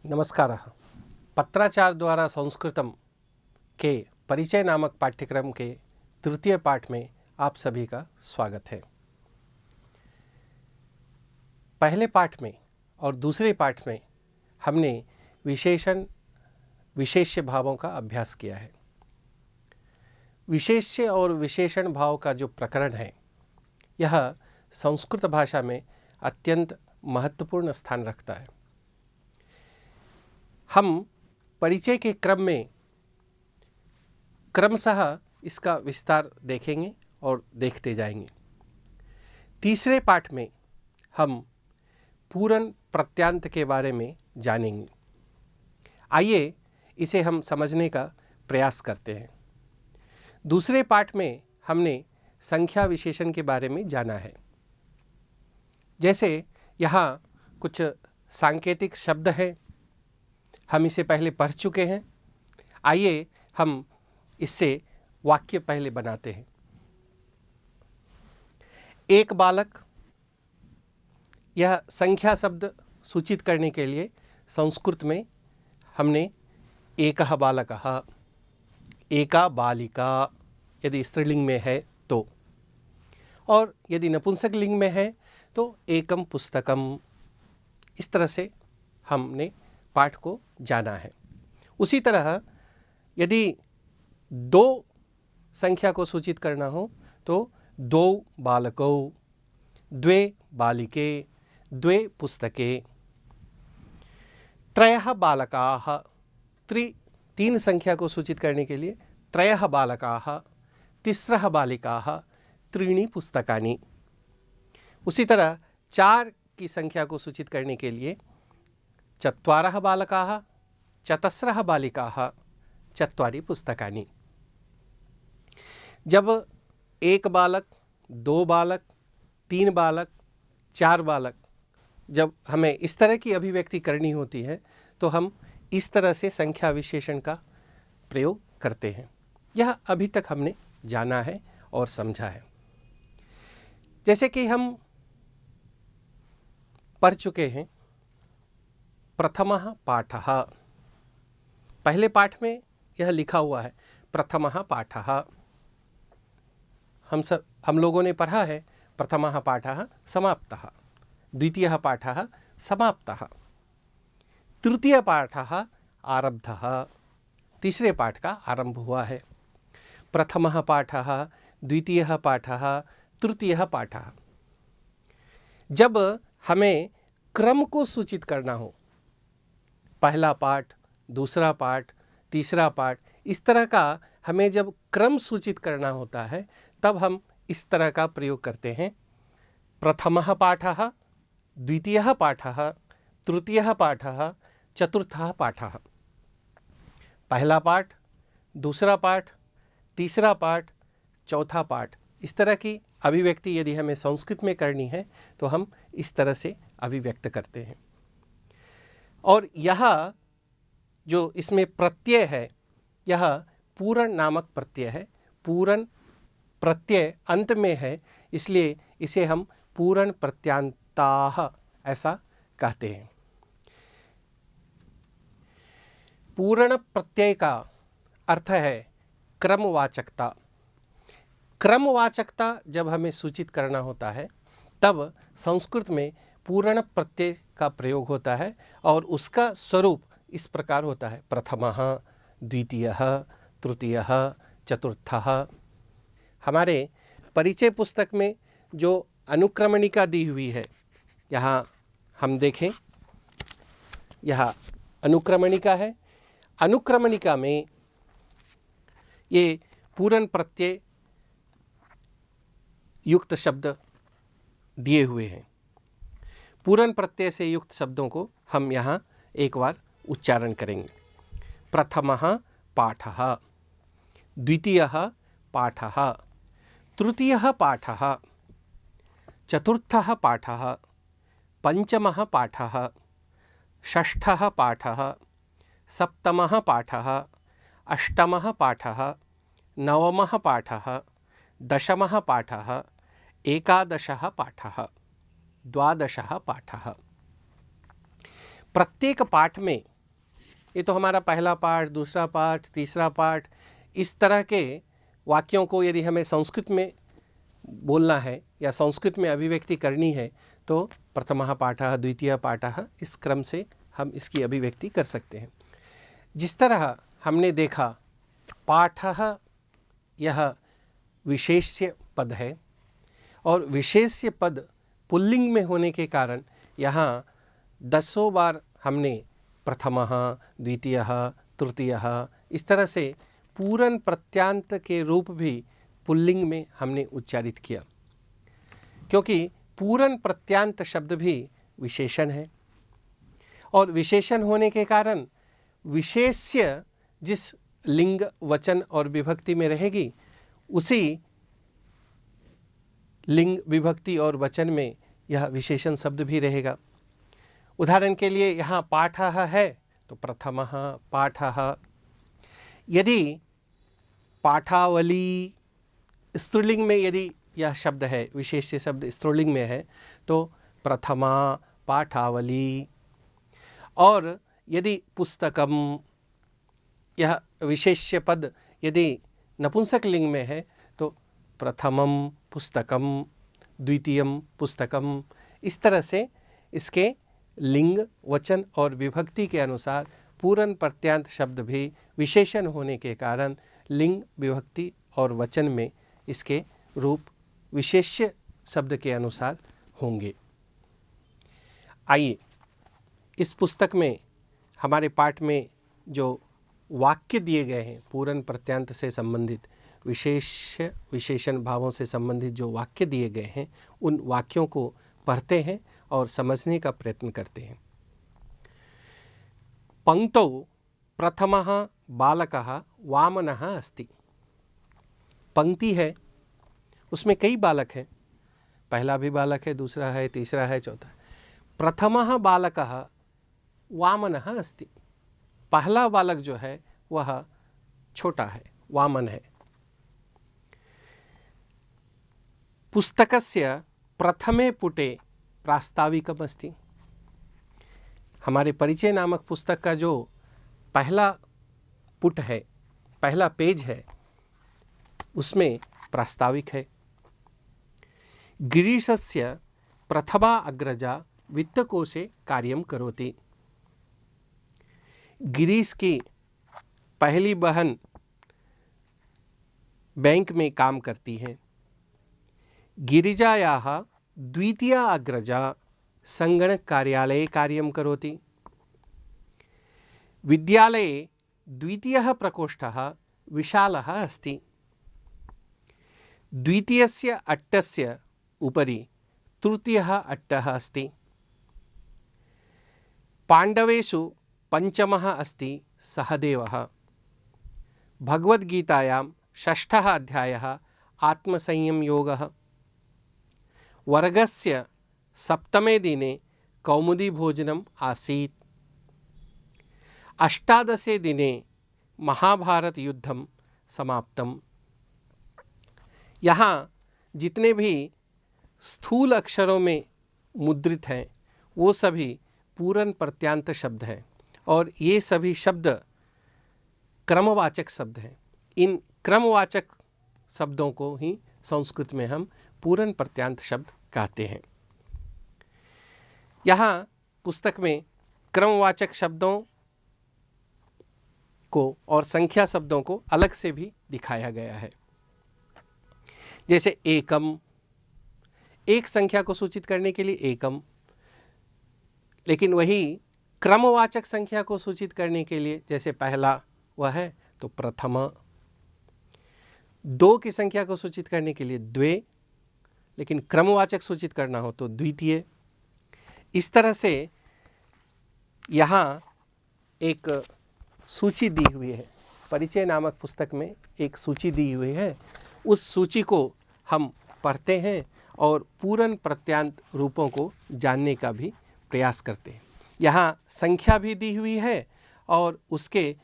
नमस्कारः। पत्राचार द्वारा संस्कृतम के परिचय नामक पाठ्यक्रम के तृतीय पाठ में आप सभी का स्वागत है। पहले पाठ में और दूसरे पाठ में हमने विशेषण विशेष्य भावों का अभ्यास किया है। विशेष्य और विशेषण भाव का जो प्रकरण है, यह संस्कृत भाषा में अत्यंत महत्वपूर्ण स्थान रखता है। हम परिचय के क्रम में क्रमशः इसका विस्तार देखेंगे और देखते जाएंगे। तीसरे पाठ में हम पूर्ण प्रत्यांत के बारे में जानेंगे। आइए इसे हम समझने का प्रयास करते हैं। दूसरे पाठ में हमने संख्या विशेषण के बारे में जाना है। जैसे यहाँ कुछ सांकेतिक शब्द हैं, हम इसे पहले पढ़ चुके हैं। आइए हम इससे वाक्य पहले बनाते हैं। एक बालक, यह संख्या शब्द सूचित करने के लिए संस्कृत में हमने एकः बालकः, एका बालिका यदि स्त्रीलिंग में है तो, और यदि नपुंसक लिंग में है तो एकम पुस्तकम, इस तरह से हमने पाठ को जाना है। उसी तरह यदि दो संख्या को सूचित करना हो तो दो बालकौ, द्वे बालिके, द्वे पुस्तके। त्रयः बालकाः, तीन संख्या को सूचित करने के लिए त्रयः बालकाः, तिस्रः बालिकाः, त्रीणि पुस्तकानि। उसी तरह चार की संख्या को सूचित करने के लिए चत्वारः बालकाः, चतस्रः बालिकाः, चत्वारि पुस्तकानि। जब एक बालक, दो बालक, तीन बालक, चार बालक, जब हमें इस तरह की अभिव्यक्ति करनी होती है तो हम इस तरह से संख्या विशेषण का प्रयोग करते हैं। यह अभी तक हमने जाना है और समझा है। जैसे कि हम पढ़ चुके हैं प्रथमः पाठः, पहले पाठ में यह लिखा हुआ है प्रथमः पाठः। हम लोगों ने पढ़ा है प्रथमः पाठः समाप्तः, द्वितीयः पाठः समाप्तः, तृतीय पाठः आरब्धः, तीसरे पाठ का आरंभ हुआ है। प्रथमः पाठः, द्वितीयः पाठः, तृतीयः पाठः। जब हमें क्रम को सूचित करना हो, पहला पाठ, दूसरा पाठ, तीसरा पाठ, इस तरह का हमें जब क्रम सूचित करना होता है तब हम इस तरह का प्रयोग करते हैं। प्रथमः पाठः, द्वितीयः पाठः, तृतीयः पाठः, चतुर्थः पाठः। पहला पाठ, दूसरा पाठ, तीसरा पाठ, चौथा पाठ, इस तरह की अभिव्यक्ति यदि हमें संस्कृत में करनी है तो हम इस तरह से अभिव्यक्त करते हैं। और यह जो इसमें प्रत्यय है, यह पूर्ण नामक प्रत्यय है। पूर्ण प्रत्यय अंत में है, इसलिए इसे हम पूर्ण प्रत्यांताः ऐसा कहते हैं। पूर्ण प्रत्यय का अर्थ है क्रमवाचकता। क्रमवाचकता जब हमें सूचित करना होता है तब संस्कृत में पूर्ण प्रत्यय का प्रयोग होता है और उसका स्वरूप इस प्रकार होता है प्रथमः, द्वितीयः, तृतीयः, चतुर्थः। हमारे परिचय पुस्तक में जो अनुक्रमणिका दी हुई है, यहाँ हम देखें, यह अनुक्रमणिका है। अनुक्रमणिका में ये पूर्ण प्रत्यय युक्त शब्द दिए हुए हैं। पूर्ण प्रत्यय से युक्त शब्दों को हम यहाँ एक बार उच्चारण करेंगे। प्रथमः पाठः, द्वितीयः पाठः, तृतीयः पाठः, चतुर्थः पाठः, पंचमः पाठः, षष्ठः पाठः, सप्तमः पाठः, अष्टमः पाठः, नवमः पाठः, दशमः पाठः, एकादशः पाठः, द्वादशः पाठः। प्रत्येक पाठ में ये तो हमारा पहला पाठ, दूसरा पाठ, तीसरा पाठ, इस तरह के वाक्यों को यदि हमें संस्कृत में बोलना है या संस्कृत में अभिव्यक्ति करनी है तो प्रथमः पाठः, द्वितीय पाठः, इस क्रम से हम इसकी अभिव्यक्ति कर सकते हैं। जिस तरह हमने देखा पाठः यह विशेष्य पद है और विशेष्य पद पुल्लिंग में होने के कारण यहाँ 10 बार हमने प्रथमः, द्वितीयः, तृतीयः इस तरह से पूर्ण प्रत्यांत के रूप भी पुल्लिंग में हमने उच्चारित किया, क्योंकि पूर्ण प्रत्यांत शब्द भी विशेषण है और विशेषण होने के कारण विशेष्य जिस लिंग, वचन और विभक्ति में रहेगी उसी लिंग, विभक्ति और वचन में यह विशेषण शब्द भी रहेगा। उदाहरण के लिए यहाँ पाठः है तो प्रथमः पाठः। यदि पाठावली स्त्रीलिंग में यदि यह शब्द है, विशेष्य शब्द स्त्रीलिंग में है तो प्रथमा पाठावली। और यदि पुस्तकम यह विशेष्य पद यदि नपुंसक लिंग में है तो प्रथमम पुस्तकम, द्वितीयम पुस्तकम। इस तरह से इसके लिंग, वचन और विभक्ति के अनुसार पूर्ण प्रत्यांत शब्द भी विशेषण होने के कारण लिंग, विभक्ति और वचन में इसके रूप विशेष्य शब्द के अनुसार होंगे। आइए इस पुस्तक में हमारे पाठ में जो वाक्य दिए गए हैं पूर्ण प्रत्यांत से संबंधित, विशेष्य विशेषण भावों से संबंधित जो वाक्य दिए गए हैं उन वाक्यों को पढ़ते हैं और समझने का प्रयत्न करते हैं। पंक्तौ प्रथमः बालकः वामनः अस्ति। पंक्ति है, उसमें कई बालक हैं, पहला भी बालक है, दूसरा है, तीसरा है, चौथा है। प्रथमः बालकः वामनः अस्ति। पहला बालक जो है वह छोटा है, वामन है। पुस्तकस्य प्रथमे पुटे प्रास्ताविकम् अस्ति। हमारे परिचय नामक पुस्तक का जो पहला पुट है, पहला पेज है, उसमें प्रास्ताविक है। गिरीशस्य प्रथमा अग्रजा वित्तकोशे कार्यं करोति। गिरीश की पहली बहन बैंक में काम करती है। गिरिजायाः द्वितीया अग्रजा संगणक कार्यालये कार्यं करोति। विद्यालये द्वितीयः प्रकोष्ठः विशालः अस्ति। द्वितीयस्य अट्टस्य उपरि तृतीयः अट्टः अस्ति। पाण्डवेषु पंचमः अस्ति सहदेवः। भगवद्गीतायां 6ठः अध्यायः आत्मसंयमयोगः। वर्गस्य सप्तमे दिने कौमुदीभोजनम् आसीत्। 18 दिने महाभारतयुद्धं समाप्तम्। यहाँ जितने भी स्थूल अक्षरों में मुद्रित हैं वो सभी पूर्ण प्रत्यांत शब्द हैं और ये सभी शब्द क्रमवाचक शब्द हैं। इन क्रमवाचक शब्दों को ही संस्कृत में हम पूर्ण प्रत्यांत शब्द कहते हैं। यहाँ पुस्तक में क्रमवाचक शब्दों को और संख्या शब्दों को अलग से भी दिखाया गया है। जैसे एकम, एक संख्या को सूचित करने के लिए एकम, लेकिन वही क्रमवाचक संख्या को सूचित करने के लिए जैसे पहला वह है तो प्रथम। दो की संख्या को सूचित करने के लिए द्वे, लेकिन क्रमवाचक सूचित करना हो तो द्वितीय। इस तरह से यहाँ एक सूची दी हुई है, परिचय नामक पुस्तक में एक सूची दी हुई है। उस सूची को हम पढ़ते हैं और पूर्ण प्रत्यांत रूपों को जानने का भी प्रयास करते हैं। यहाँ संख्या भी दी हुई है और उसके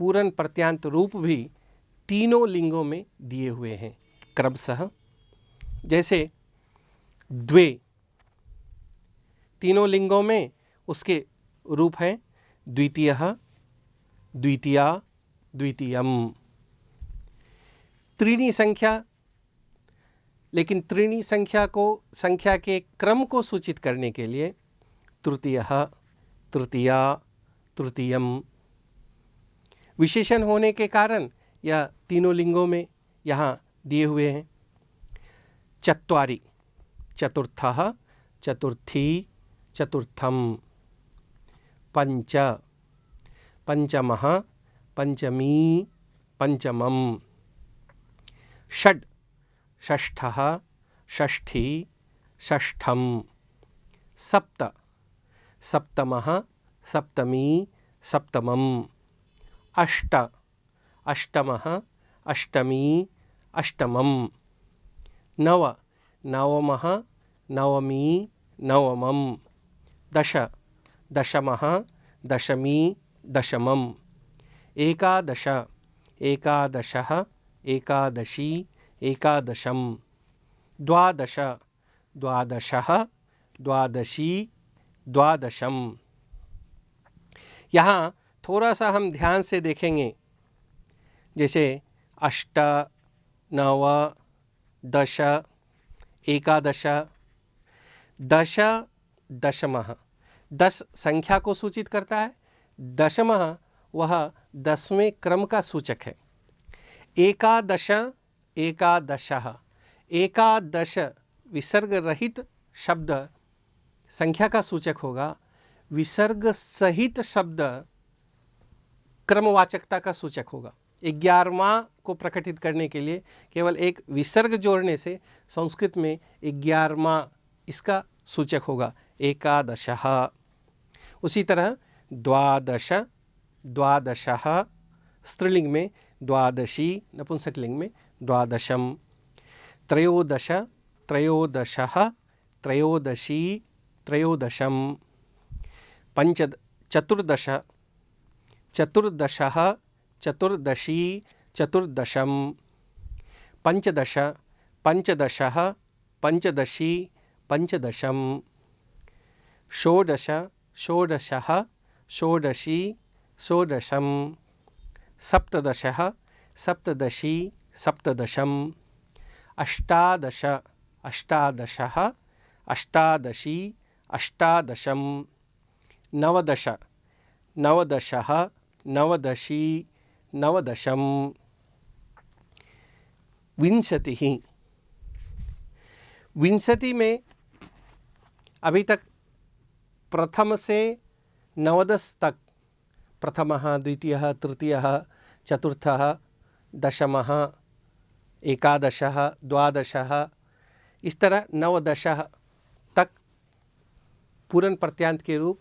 पूर्ण प्रत्यांत रूप भी तीनों लिंगों में दिए हुए हैं क्रमशः। जैसे द्वे, तीनों लिंगों में उसके रूप हैं द्वितीयः, द्वितीया, द्वितीयम। त्रीणी संख्या, लेकिन त्रीणी संख्या के क्रम को सूचित करने के लिए तृतीयः, तृतीया, तृतीयम। विशेषण होने के कारण यह तीनों लिंगों में यहाँ दिए हुए हैं। चत्वारि, चतुर्थः, चतुर्थी, चतुर्थम। पंच, पंचमः, पंचमी, पंचमम। षड्, षष्ठः, षष्ठी, षष्ठम। सप्त, सप्तमः, सप्तमी, सप्तमम। अष्ट, अष्टमः, अष्टमी, अष्टमम। नव, नवमः, नवमी, नवमम। दश, दशमः, दशमी, दशमम। एकादश, एकादशः, एकादशी, एकादशम। द्वादश, द्वादशः, द्वादशी, द्वादशम। यहाँ थोड़ा सा हम ध्यान से देखेंगे, जैसे अष्ट, नव, दश, एकादश। दश, दशमः 10 संख्या को सूचित करता है। दशमः वह 10वें क्रम का सूचक है। एकादश, एकादशः, एकादश विसर्ग रहित शब्द संख्या का सूचक होगा। विसर्ग सहित शब्द क्रमवाचकता का सूचक होगा। 11वां को प्रकटित करने के लिए केवल एक विसर्ग जोड़ने से संस्कृत में 11वां इसका सूचक होगा, एकादशः। उसी तरह द्वादश, द्वादशः स्त्रीलिंग में, द्वादशी नपुंसकलिंग में द्वादशम। त्रयोदश, त्रयोदशः, त्रयोदशी, त्रयोदशम। चतुर्दश, चतुर्दशः, चतुर्दशी, चतुर्दशम। पंचदश, पंचदशः, पंचदशी, पंचदशम। षोडश, षोडशः, षोडशी, षोडशम। सप्तदशः, सप्तदशी, सप्तदशम। अष्टादश, अष्टादशः, अष्टादशी, अष्टादशम। नवदश, नवदशः, नवदशी, नवदशम। विंशतिः, विंशति में अभी तक प्रथम से नवदश तक, प्रथमः, द्वितीयः, तृतीयः, चतुर्थः, दशमः, एकादशः, द्वादशः, इस तरह नवदशः तक पूर्ण प्रत्यांत के रूप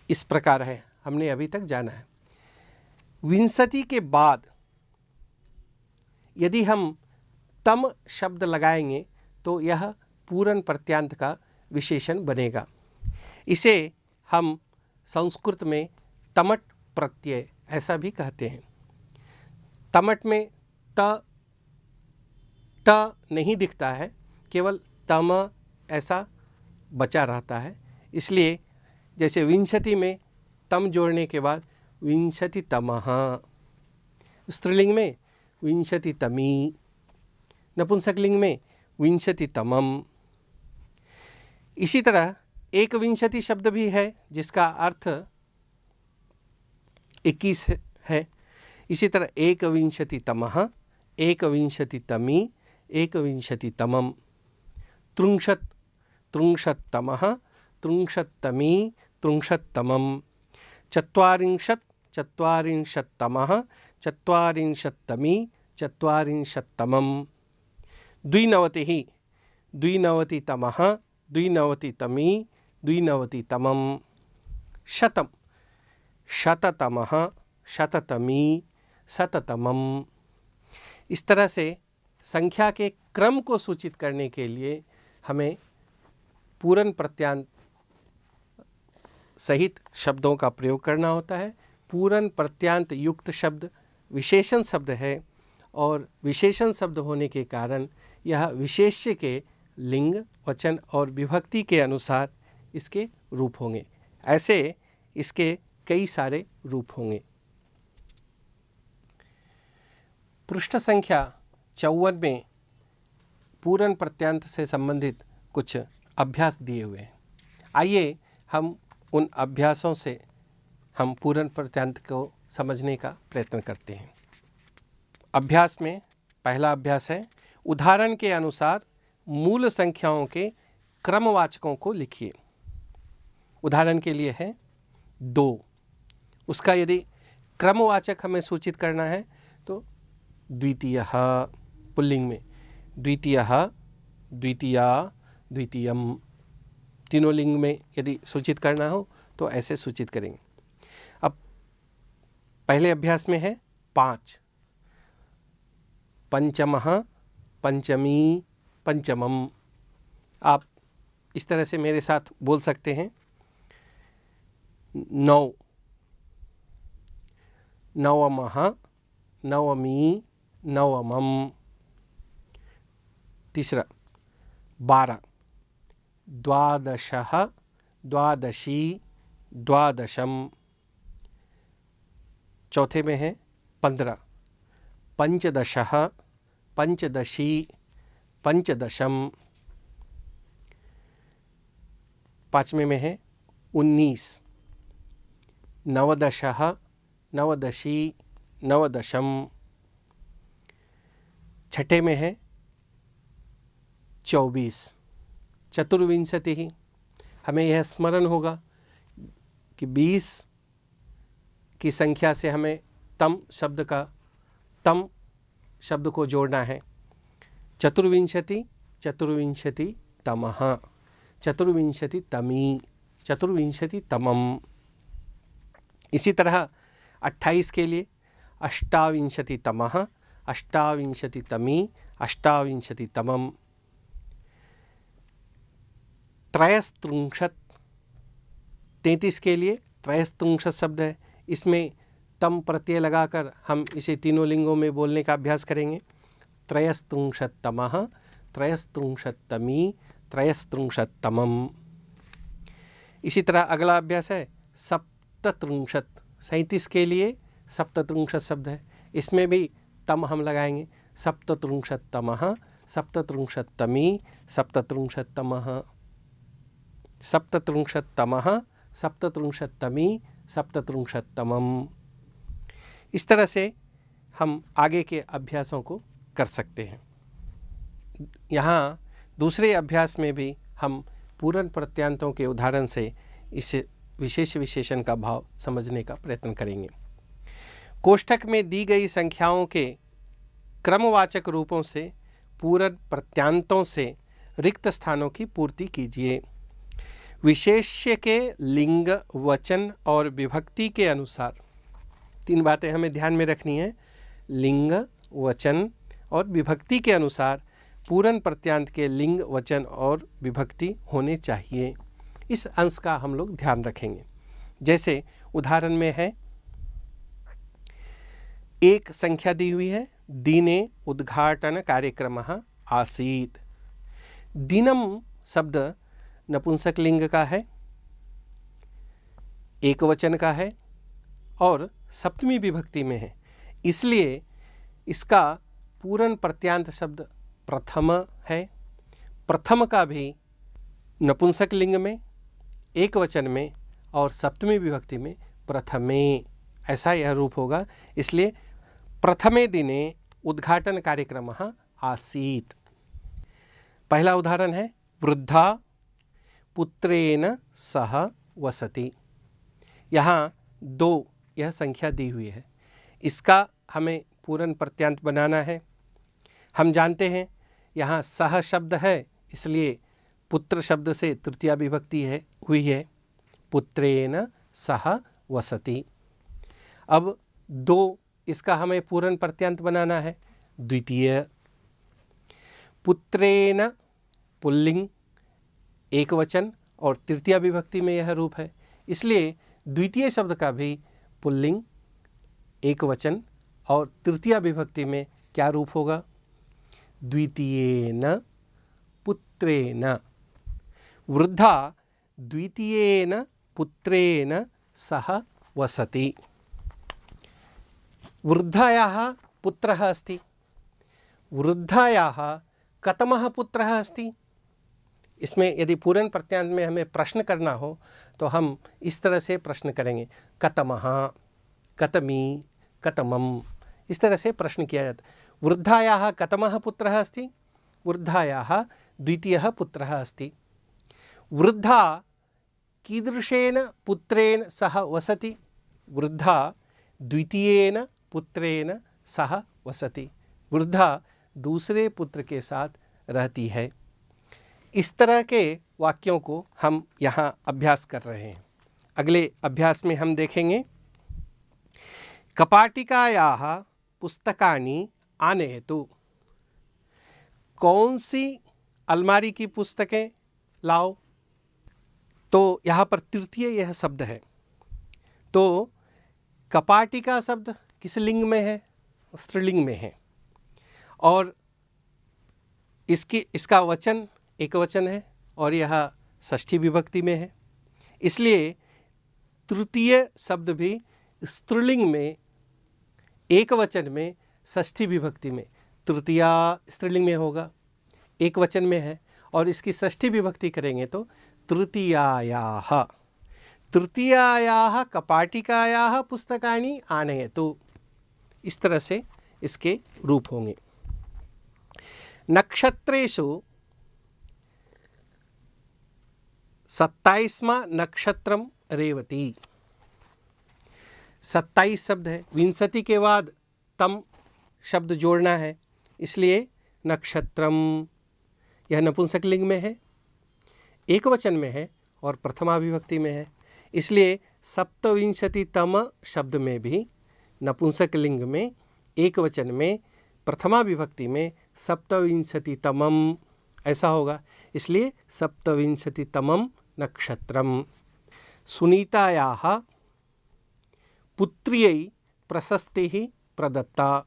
इस प्रकार है, हमने अभी तक जाना है। विंशति के बाद यदि हम तम शब्द लगाएंगे तो यह पूर्ण प्रत्यांत का विशेषण बनेगा। इसे हम संस्कृत में तमट प्रत्यय ऐसा भी कहते हैं। तमट में त नहीं दिखता है, केवल तम ऐसा बचा रहता है। इसलिए जैसे विंशति में तम जोड़ने के बाद विंशति तमः, स्त्रीलिंग में विंशति तमी, नपुंसकलिंग में विंशति तमम। इसी तरह एक विंशति शब्द भी है जिसका अर्थ 21 है। इसी तरह एक विंशति तमः, एक विंशति तमी, एक विंशति तमम। त्रिंशत्, त्रिंशत्तमः, त्रिंशत्तमी, त्रिंशत्तमम। चत्वारिंशत्, चत्वारिंशत्तमः, चत्वारिंशत्तमी, चत्वारिंशत्तमम। द्विनवतिः, द्विनवतितमः, द्विनवतितमी, द्विनवतितमम। शतम्, शततमः, शततमी, शततमम। इस तरह से संख्या के क्रम को सूचित करने के लिए हमें पूर्ण प्रत्यांत सहित शब्दों का प्रयोग करना होता है। पूर्ण प्रत्यांत युक्त शब्द विशेषण शब्द है और विशेषण शब्द होने के कारण यह विशेष्य के लिंग, वचन और विभक्ति के अनुसार इसके रूप होंगे। ऐसे इसके कई सारे रूप होंगे। पृष्ठ संख्या 54 में पूर्ण प्रत्यांत से संबंधित कुछ अभ्यास दिए हुए हैं। आइए हम उन अभ्यासों से हम पूर्ण प्रत्यांत को समझने का प्रयत्न करते हैं। अभ्यास में पहला अभ्यास है, उदाहरण के अनुसार मूल संख्याओं के क्रमवाचकों को लिखिए। उदाहरण के लिए है 2। उसका यदि क्रमवाचक हमें सूचित करना है तो द्वितीयः पुल्लिंग में, द्वितीयः, द्वितीया, द्वितीयम, तीनों लिंग में यदि सूचित करना हो तो ऐसे सूचित करेंगे। अब पहले अभ्यास में है 5, पंचमः, पंचमी, पंचमम। आप इस तरह से मेरे साथ बोल सकते हैं। 9, नवमः, नवमी, नवमम। तीसरा 12, द्वादशः, द्वादशी, द्वादशम। चौथे में है 15, पंचदशः, पंचदशी, पंचदशम। पाँचवें में है 19, नवदशः, नवदशी, नवदशम। छठे में है 24, चतुर्विंशतिः। हमें यह स्मरण होगा कि 20 की संख्या से हमें तम शब्द को जोड़ना है। चतुर्विंशति, चतुर्विंशति तमः, चतुर्विंशति तमी, चतुर्विंशति तमम। इसी तरह 28 के लिए अष्टाविंशति तमः, अष्टाविंशति तमी, अष्टाविंशति तमम। त्रयस्त्रिंशत्, 33 के लिए त्रयस्त्रिंशत् शब्द है। इसमें तम प्रत्यय लगाकर हम इसे तीनों लिंगों में बोलने का अभ्यास करेंगे। त्रयस्त्रिंशत्तमः, त्रयस्त्रिंशत्तमी, त्रयस्त्रिंशत्तमम। इसी तरह अगला अभ्यास है सप्तत्रिंशत्, 37 के लिए सप्तत्रिंशत् शब्द है। इसमें भी तम हम लगाएंगे। सप्तत्रिंशत्तमः, सप्तत्रिंशत्तमी, सप्तत्रिंशत्तमः, सप्तत्रिंशत्तमः, सप्तत्रिंशत्तमी, सप्तत्रिंशत्तमम। इस तरह से हम आगे के अभ्यासों को कर सकते हैं। यहाँ दूसरे अभ्यास में भी हम पूर्ण प्रत्यांतों के उदाहरण से इस विशेष विशेषण का भाव समझने का प्रयत्न करेंगे। कोष्ठक में दी गई संख्याओं के क्रमवाचक रूपों से पूर्ण प्रत्यांतों से रिक्त स्थानों की पूर्ति कीजिए। विशेष्य के लिंग, वचन और विभक्ति के अनुसार 3 बातें हमें ध्यान में रखनी है। लिंग, वचन और विभक्ति के अनुसार पूर्ण प्रत्यांत के लिंग, वचन और विभक्ति होने चाहिए। इस अंश का हम लोग ध्यान रखेंगे। जैसे उदाहरण में है, एक संख्या दी हुई है, दिने उद्घाटन कार्यक्रमः आसीत्। दिनम शब्द नपुंसक लिंग का है, एक वचन का है और सप्तमी विभक्ति में है। इसलिए इसका पूर्ण प्रत्यांत शब्द प्रथम है। प्रथम का भी नपुंसक लिंग में, एक वचन में और सप्तमी विभक्ति में प्रथमे, ऐसा यह रूप होगा। इसलिए प्रथमे दिने उद्घाटन कार्यक्रमः आसीत्। पहला उदाहरण है, वृद्धा पुत्रेण सह वसति। यहाँ 2 यह संख्या दी हुई है। इसका हमें पूर्ण प्रत्यांत बनाना है। हम जानते हैं यहाँ सह शब्द है, इसलिए पुत्र शब्द से तृतीया विभक्ति हुई है, पुत्रेण सह वसति। अब 2 इसका हमें पूर्ण प्रत्यांत बनाना है। द्वितीय, पुत्रेण पुल्लिंग, एक वचन और तृतीया विभक्ति में यह रूप है। इसलिए द्वितीय शब्द का भी पुल्लिंग, एक वचन और तृतीया विभक्ति में क्या रूप होगा? द्वितीयेन पुत्रेण। वृद्धा द्वितीयेन पुत्रेण सह वसति। वृद्धायाः पुत्रः अस्ति, वृद्धायाः कतमः पुत्रः अस्ति। इसमें यदि पूर्ण प्रत्यांत में हमें प्रश्न करना हो तो हम इस तरह से प्रश्न करेंगे, कतमः, कतमी, कतमम, इस तरह से प्रश्न किया जाता है। वृद्धायाः कतमः पुत्रः अस्ति, वृद्धायाः द्वितीयः पुत्रः अस्ति। वृद्धा कीदृशेन पुत्रेण सह वसति, वृद्धा द्वितीयेन पुत्रेण सह वसति, वृद्धा दूसरे पुत्र के साथ रहती है। इस तरह के वाक्यों को हम यहाँ अभ्यास कर रहे हैं। अगले अभ्यास में हम देखेंगे, कपाटिकायाः पुस्तकानि आनयतु। कौन सी अलमारी की पुस्तकें लाओ। तो यहाँ पर तृतीय यह शब्द है। तो कपाटिका शब्द किस लिंग में है, स्त्रीलिंग में है, और इसका वचन एक वचन है और यह षष्ठी विभक्ति में है। इसलिए तृतीय शब्द भी स्त्रीलिंग में, एक वचन में, षष्ठी विभक्ति में, तृतीया स्त्रीलिंग में होगा, एक वचन में है, और इसकी षष्ठी विभक्ति करेंगे तो तृतीयायाः, तृतीयायाः कपाटिकायाः पुस्तकानि आनयतु। इस तरह से इसके रूप होंगे। नक्षत्रेषु 27वां नक्षत्रम रेवती। 27 शब्द है, विंशति के बाद तम शब्द जोड़ना है, इसलिए नक्षत्रम, यह नपुंसकलिंग में है, एक वचन में है और प्रथमा विभक्ति में है। इसलिए सप्तविंशतितम शब्द में भी नपुंसकलिंग में, एक वचन में, प्रथमा विभक्ति में सप्तविंशतितमम ऐसा होगा। इसलिए सप्तविंशतितमम नक्षत्रम। सुनीतायाः पुत्र्यै प्रशस्तिः प्रदत्ता।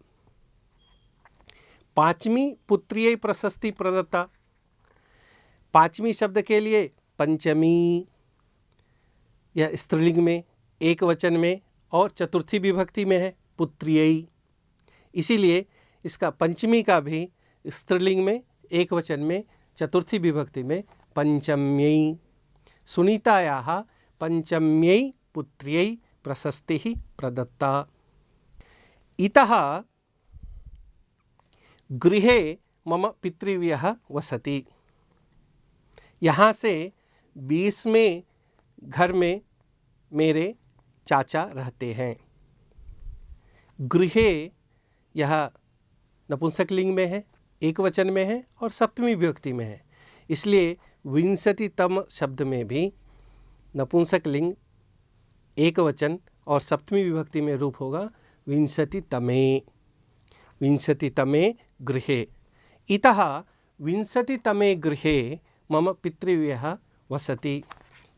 5वीं पुत्र्यै प्रशस्ति प्रदत्ता। 5वीं शब्द के लिए पंचमी, यह स्त्रीलिंग में, एक वचन में और चतुर्थी विभक्ति में है, पुत्र्यै। इसीलिए इसका पंचमी का भी स्त्रीलिंग में, एक वचन में, चतुर्थी विभक्ति में पंचम्यै। सुनीतायाः पंचम्यै पुत्र्यै प्रशस्तिः प्रदत्ता। इतः गृहे मम पितृव्यः वसति। यहाँ से 20वें घर में मेरे चाचा रहते हैं। गृहे यह नपुंसकलिंग में है, एक वचन में है और सप्तमी विभक्ति में है। इसलिए विंशतितम शब्द में भी नपुंसकलिंग, एक वचन और सप्तमी विभक्ति में रूप होगा विंशतितमे। विंशतितमे गृहे। इतः विंशतितमे गृहे मम पितृव्यः वसति।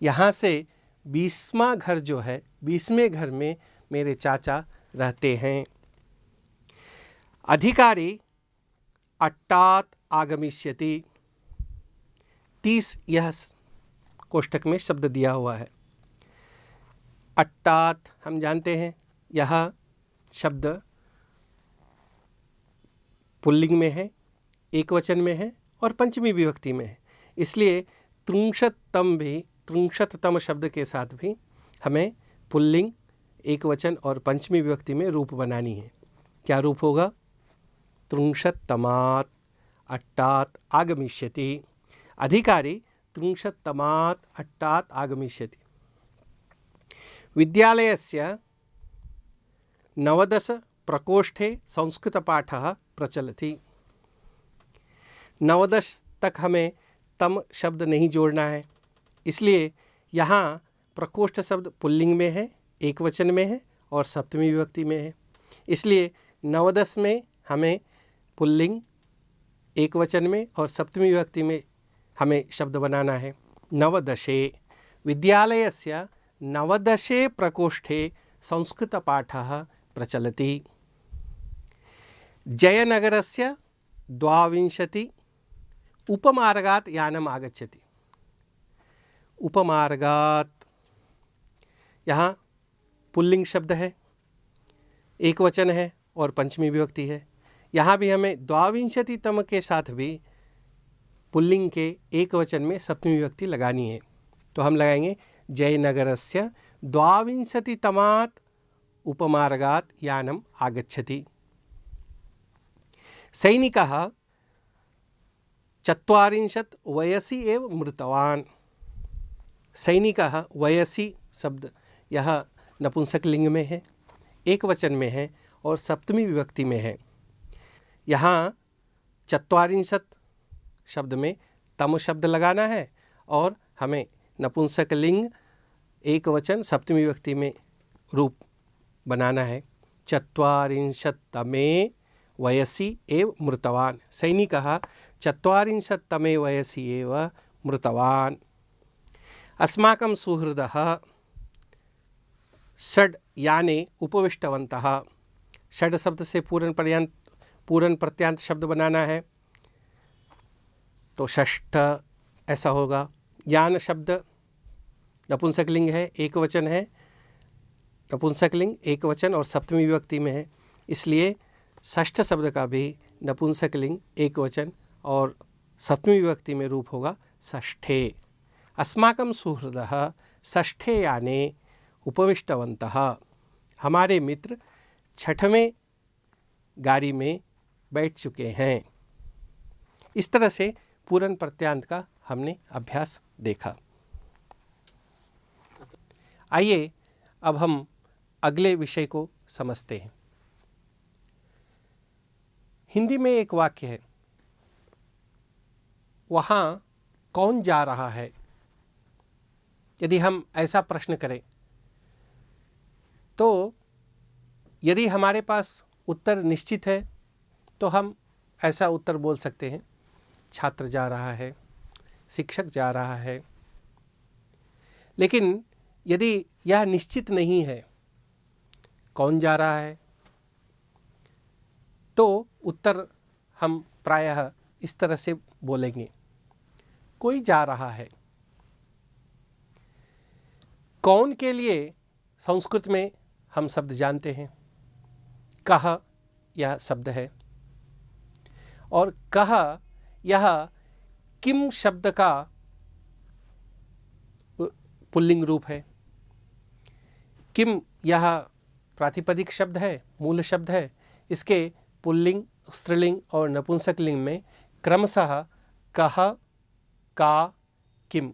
यहाँ से 20वां घर जो है, 20वें घर में मेरे चाचा रहते हैं। अधिकारी अट्टात् आगमिष्यति। 30 यह कोष्ठक में शब्द दिया हुआ है। अट्टात् हम जानते हैं, यह शब्द पुल्लिंग में है, एक वचन में है और पंचमी विभक्ति में है। इसलिए त्रिंशत्तम शब्द के साथ भी हमें पुल्लिंग, एक वचन और पंचमी विभक्ति में रूप बनानी है। क्या रूप होगा? त्रिंशत्तमात् अट्टात् आगमिष्यति। अधिकारी त्रिंशत्तमात् अट्टात् आगमिष्यति। विद्यालयस्य 19 प्रकोष्ठे संस्कृतपाठः प्रचलति। 19 तक हमें तम शब्द नहीं जोड़ना है, इसलिए यहाँ प्रकोष्ठ शब्द पुल्लिंग में है, एक वचन में है और सप्तमी विभक्ति में है। इसलिए 19 में हमें पुल्लिंग, एक वचन में और सप्तमी विभक्ति में हमें शब्द बनाना है। 19 विद्यालयस्य 19 प्रकोष्ठे संस्कृतपाठः प्रचलति। जयनगरस्य 22 उपमार्गात् यानम् आगच्छति। उपमार्गात् यहाँ पुल्लिंग शब्द है, एक वचन है और पंचमी विभक्ति है। यहाँ भी हमें द्वाविंशतितम के साथ भी पुल्लिंग के एक वचन में सप्तमी विभक्ति लगानी है। तो हम लगाएंगे जयनगरस्य द्वाविंशतितमात् उपमार्गात् यानम आगच्छति। सैनिकः 40 वयसि एव मृतवान्। सैनिकः वयसि शब्द यह नपुंसकलिंग में है, एक वचन में है और सप्तमी विभक्ति में है। यहाँ 40 शब्द में तम शब्द लगाना है और हमें नपुंसकलिंग एक वचन सप्तमी विभक्ति में रूप बनाना है। 40 वयसि एव मृतवान्। सैनिकः 40 वयसि एव मृतवान्। अस्माकं सुहृदः षड् याने उपविष्टवन्तः। षड् शब्द से पूर्ण प्रत्यांत शब्द बनाना है, तो षष्ठ ऐसा होगा। यान शब्द नपुंसकलिंग है, एक वचन है। नपुंसकलिंग एक वचन और सप्तमी विभक्ति में है, इसलिए षष्ठ शब्द का भी नपुंसकलिंग एक वचन और सप्तमी विभक्ति में रूप होगा षष्ठे। अस्माकं सुहृदः षष्ठे याने उपविष्टवन्तः। हमारे मित्र छठवें गाड़ी में बैठ चुके हैं। इस तरह से पूर्ण प्रत्यांत का हमने अभ्यास देखा। आइए अब हम अगले विषय को समझते हैं। हिंदी में एक वाक्य है, वहाँ कौन जा रहा है। यदि हम ऐसा प्रश्न करें तो यदि हमारे पास उत्तर निश्चित है तो हम ऐसा उत्तर बोल सकते हैं, छात्र जा रहा है, शिक्षक जा रहा है। लेकिन यदि यह निश्चित नहीं है कौन जा रहा है, तो उत्तर हम प्रायः इस तरह से बोलेंगे, कोई जा रहा है। कौन के लिए संस्कृत में हम शब्द जानते हैं, कह यह शब्द है और कह यह किम शब्द का पुल्लिंग रूप है। किम यह प्रातिपदिक शब्द है, मूल शब्द है। इसके पुल्लिंग, स्त्रीलिंग और नपुंसकलिंग में क्रमशः कह, का, किम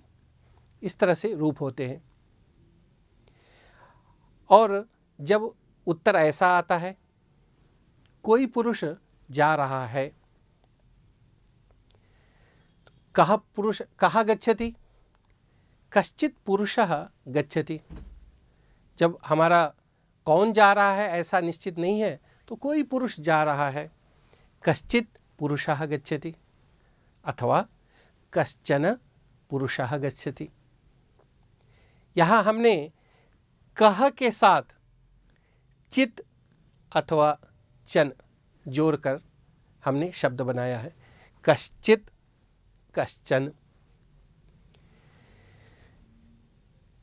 इस तरह से रूप होते हैं। और जब उत्तर ऐसा आता है, कोई पुरुष जा रहा है, कः पुरुष कहाँ गच्छति, कश्चित् पुरुषः गच्छति। जब हमारा कौन जा रहा है ऐसा निश्चित नहीं है तो कोई पुरुष जा रहा है, कश्चित् पुरुषः गच्छति अथवा कश्चन पुरुषः गच्छति। यहाँ हमने कह के साथ चित अथवा चन जोड़कर हमने शब्द बनाया है, कश्चित्, कश्चन।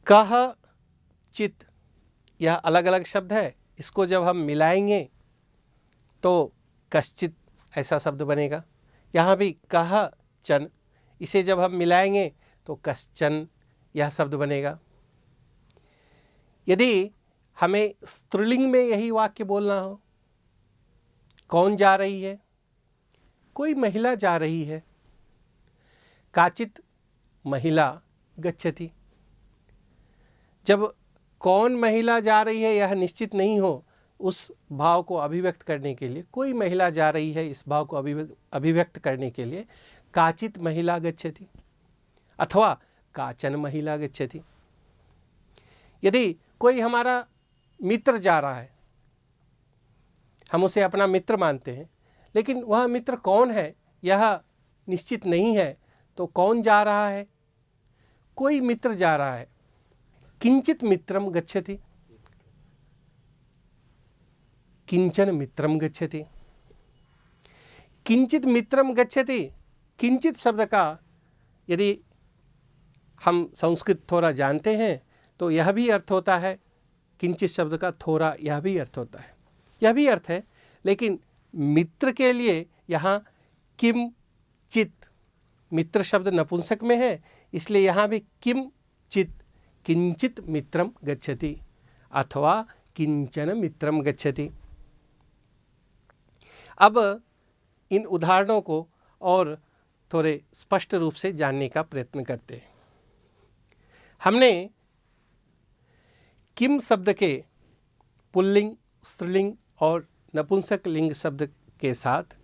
कह, चित यह अलग अलग शब्द है, इसको जब हम मिलाएंगे तो कश्चित ऐसा शब्द बनेगा। यहाँ भी कह, चन, इसे जब हम मिलाएंगे तो कश्चन यह शब्द बनेगा। यदि हमें स्त्रीलिंग में यही वाक्य बोलना हो, कौन जा रही है, कोई महिला जा रही है, काचित् महिला गच्छति। जब कौन महिला जा रही है यह निश्चित नहीं हो, उस भाव को अभिव्यक्त करने के लिए, कोई महिला जा रही है इस भाव को अभिव्यक्त करने के लिए काचित् महिला गच्छति अथवा काचन महिला गच्छति। यदि कोई हमारा मित्र जा रहा है, हम उसे अपना मित्र मानते हैं, लेकिन वह मित्र कौन है यह निश्चित नहीं है, तो कौन जा रहा है, कोई मित्र जा रहा है। किंचित मित्रम गच्छति, किंचन मित्रम गच्छति। किंचित मित्रम गच्छति, किंचित शब्द का यदि हम संस्कृत थोड़ा जानते हैं तो यह भी अर्थ होता है, किंचित शब्द का थोड़ा यह भी अर्थ होता है, यह भी अर्थ है। लेकिन मित्र के लिए यहाँ किम चित, मित्र शब्द नपुंसक में है, इसलिए यहाँ भी किम चित, किंचित मित्रम गच्छति अथवा किंचन मित्रम गच्छति। अब इन उदाहरणों को और थोड़े स्पष्ट रूप से जानने का प्रयत्न करते हैं। हमने किम शब्द के पुल्लिंग, स्त्रीलिंग और नपुंसक लिंग शब्द के साथ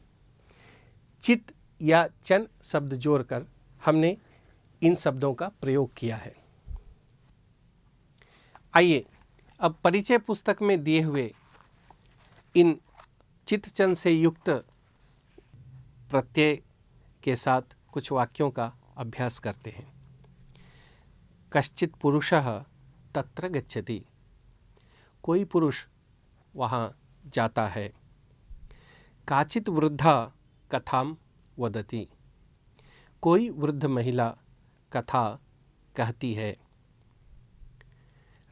चित या चन शब्द जोड़कर हमने इन शब्दों का प्रयोग किया है। आइए अब परिचय पुस्तक में दिए हुए इन चित चन से युक्त प्रत्यय के साथ कुछ वाक्यों का अभ्यास करते हैं। कश्चित पुरुषः तत्र गच्छति, कोई पुरुष वहाँ जाता है। काचित वृद्धा कथां वदति, कोई वृद्ध महिला कथा कहती है।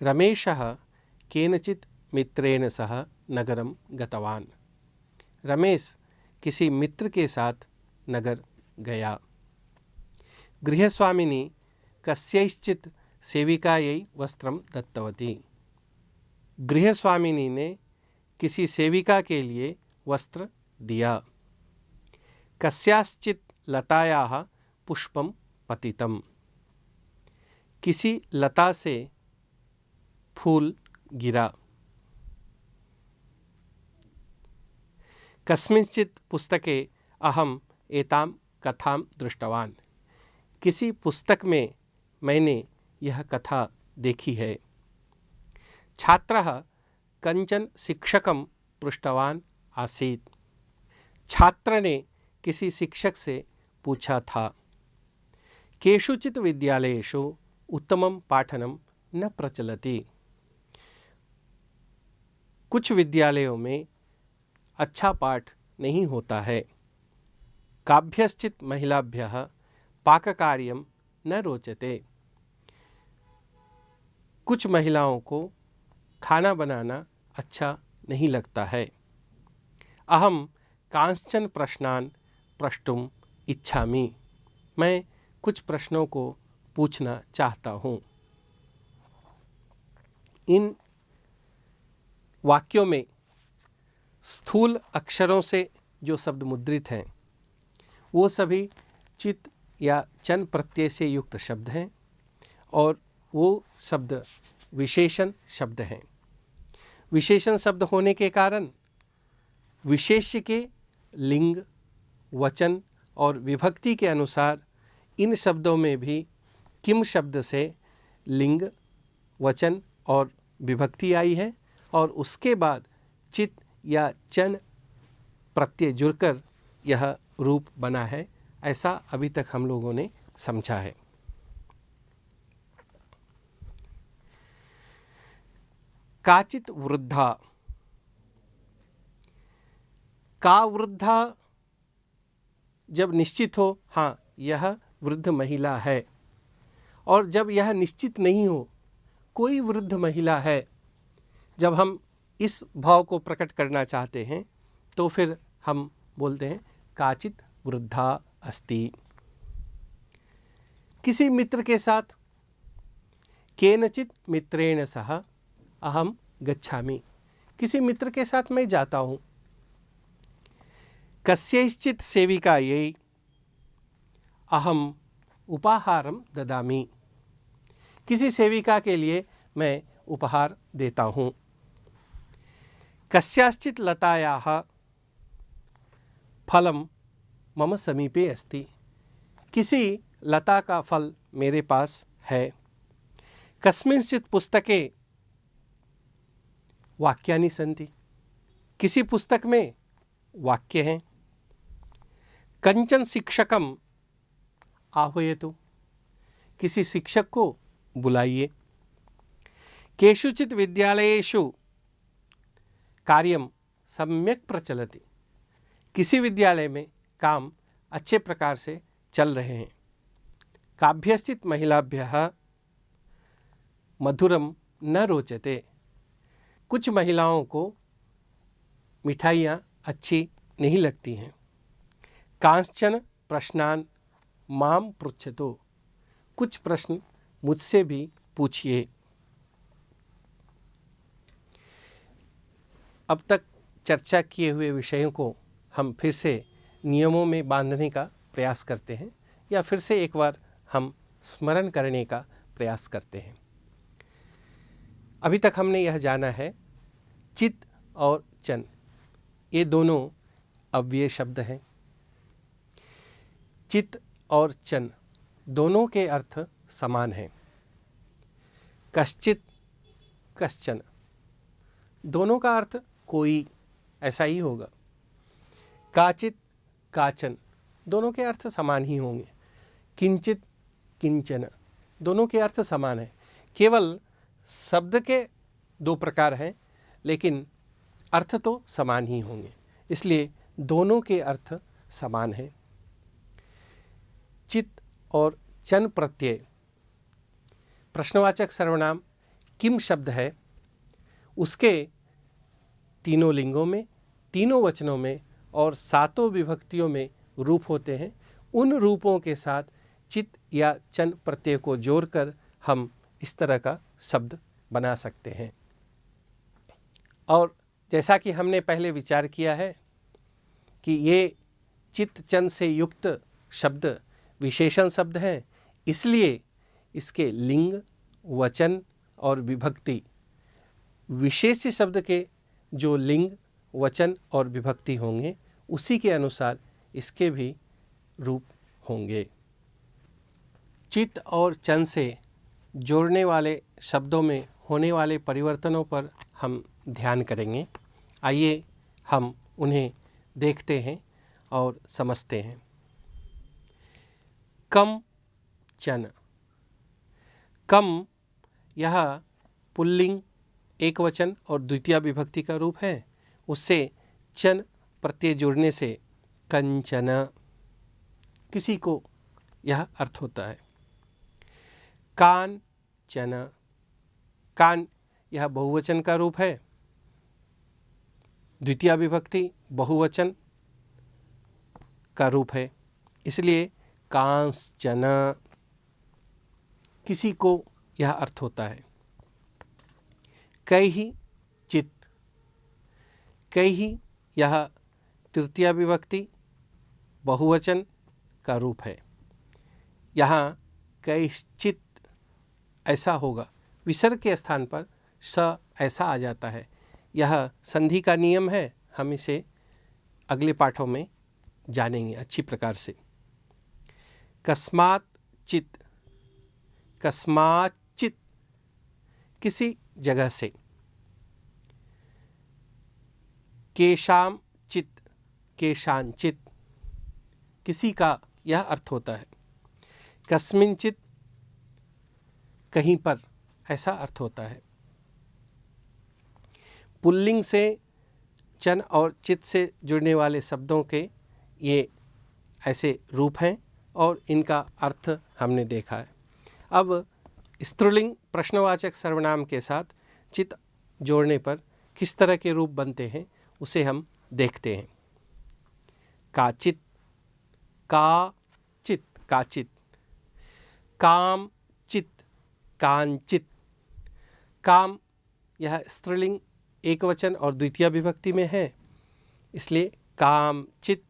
रमेशः केनचित् मित्रेण सह नगरं गतवान्, रमेश किसी मित्र के साथ नगर गया। गृहस्वामिनी कस्यैश्चित् सेविकायै वस्त्रं दत्तवती, गृहस्वामिनी ने किसी सेविका के लिए वस्त्र दिया। कस्याश्चित् लतायाः पुष्पं पतितं, किसी लता से फूल गिरा। कस्मिंश्चित् पुस्तके अहम् एतां कथां दृष्टवान्, किसी पुस्तक में मैंने यह कथा देखी है। छात्रः कंचन शिक्षकं पृष्टवान् आसीत्, छात्र ने किसी शिक्षक से पूछा था। केषुचित् विद्यालयेषु उत्तमं पाठनं न प्रचलति, कुछ विद्यालयों में अच्छा पाठ नहीं होता है। काभ्यश्चित् महिलाभ्यः पाककार्यं न रोचते, कुछ महिलाओं को खाना बनाना अच्छा नहीं लगता है। अहम कांश्चन प्रश्नान् प्रष्टुम इच्छामि, मैं कुछ प्रश्नों को पूछना चाहता हूँ। इन वाक्यों में स्थूल अक्षरों से जो शब्द मुद्रित हैं वो सभी चित या चन प्रत्यय से युक्त शब्द हैं और वो शब्द विशेषण शब्द हैं। विशेषण शब्द होने के कारण विशेष्य के लिंग, वचन और विभक्ति के अनुसार इन शब्दों में भी किम शब्द से लिंग, वचन और विभक्ति आई है और उसके बाद चित या चन प्रत्यय जुड़कर यह रूप बना है, ऐसा अभी तक हम लोगों ने समझा है। काचित वृद्धा, का वृद्धा जब निश्चित हो, हाँ यह वृद्ध महिला है, और जब यह निश्चित नहीं हो कोई वृद्ध महिला है, जब हम इस भाव को प्रकट करना चाहते हैं तो फिर हम बोलते हैं काचित वृद्धा अस्ति। किसी मित्र के साथ, केनचित मित्रेण सह अहम गच्छामि, किसी मित्र के साथ मैं जाता हूँ। कस्यैश्चित् सेविकायै अहम उपहारम ददामि, किसी सेविका के लिए मैं उपहार देता हूँ। कस्याश्चित् लतायाः फलम मम समीपे अस्ति, किसी लता का फल मेरे पास है। कस्मिंश्चित् पुस्तके वाक्यानि सन्ति, किसी पुस्तक में वाक्य हैं। कंचन शिक्षकम आह्वयतु, किसी शिक्षक को बुलाइए। केषुचित् विद्यालयेषु कार्यम सम्यक प्रचलति, किसी विद्यालय में काम अच्छे प्रकार से चल रहे हैं। काभ्यश्चित् महिलाभ्यः मधुरम न रोचते, कुछ महिलाओं को मिठाइयाँ अच्छी नहीं लगती हैं। कांश्चन प्रश्नान माम पृच्छतो, कुछ प्रश्न मुझसे भी पूछिए। अब तक चर्चा किए हुए विषयों को हम फिर से नियमों में बांधने का प्रयास करते हैं, या फिर से एक बार हम स्मरण करने का प्रयास करते हैं। अभी तक हमने यह जाना है चित और चन ये दोनों अव्यय शब्द हैं। चित और चन दोनों के अर्थ समान हैं। कश्चित कश्चन दोनों का अर्थ कोई ऐसा ही होगा। काचित काचन दोनों के अर्थ समान ही होंगे। किंचित किंचन दोनों के अर्थ समान है। केवल शब्द के दो प्रकार हैं, लेकिन अर्थ तो समान ही होंगे, इसलिए दोनों के अर्थ समान हैं। चित और चन प्रत्यय प्रश्नवाचक सर्वनाम किम शब्द है, उसके तीनों लिंगों में, तीनों वचनों में और सातों विभक्तियों में रूप होते हैं। उन रूपों के साथ चित या चन प्रत्यय को जोड़कर हम इस तरह का शब्द बना सकते हैं। और जैसा कि हमने पहले विचार किया है कि ये चित चन से युक्त शब्द विशेषण शब्द हैं, इसलिए इसके लिंग, वचन और विभक्ति विशेष शब्द के जो लिंग, वचन और विभक्ति होंगे उसी के अनुसार इसके भी रूप होंगे। चित और चन से जोड़ने वाले शब्दों में होने वाले परिवर्तनों पर हम ध्यान करेंगे। आइए हम उन्हें देखते हैं और समझते हैं। कम चन, कम यह पुल्लिंग एकवचन और द्वितीय विभक्ति का रूप है। उससे चन प्रत्यय जुड़ने से कंचन, किसी को यह अर्थ होता है। कान चन, कान यह बहुवचन का रूप है। द्वितीय विभक्ति बहुवचन का रूप है, इसलिए कांश्चन, किसी को यह अर्थ होता है। कैहि चित, कैहि यह तृतीय विभक्ति बहुवचन का रूप है। यहाँ कैश्चित ऐसा होगा, विसर्ग के स्थान पर स ऐसा आ जाता है। यह संधि का नियम है, हम इसे अगले पाठों में जानेंगे अच्छी प्रकार से। कस्मात् चित, कस्मात् चित किसी जगह से। केशाम चित, केशांचित किसी का यह अर्थ होता है। कस्मिंचित कहीं पर ऐसा अर्थ होता है। पुल्लिंग से चन और चित से जुड़ने वाले शब्दों के ये ऐसे रूप हैं और इनका अर्थ हमने देखा है। अब स्त्रीलिंग प्रश्नवाचक सर्वनाम के साथ चित जोड़ने पर किस तरह के रूप बनते हैं उसे हम देखते हैं। काचित, काचित, काचित। काम चित, कांचित। काम यह स्त्रीलिंग एकवचन और द्वितीय विभक्ति में है, इसलिए कामचित,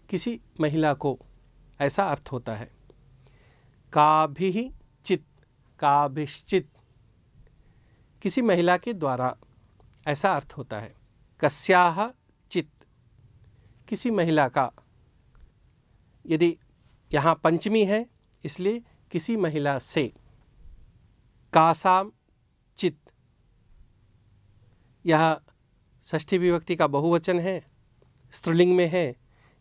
किसी महिला को ऐसा अर्थ होता है। काभिः चित, काभिश्चित किसी महिला के द्वारा ऐसा अर्थ होता है। कस्याः चित, किसी महिला का, यदि यहाँ पंचमी है इसलिए किसी महिला से। कासाम चित, यह षष्ठी विभक्ति का बहुवचन है, स्त्रीलिंग में है,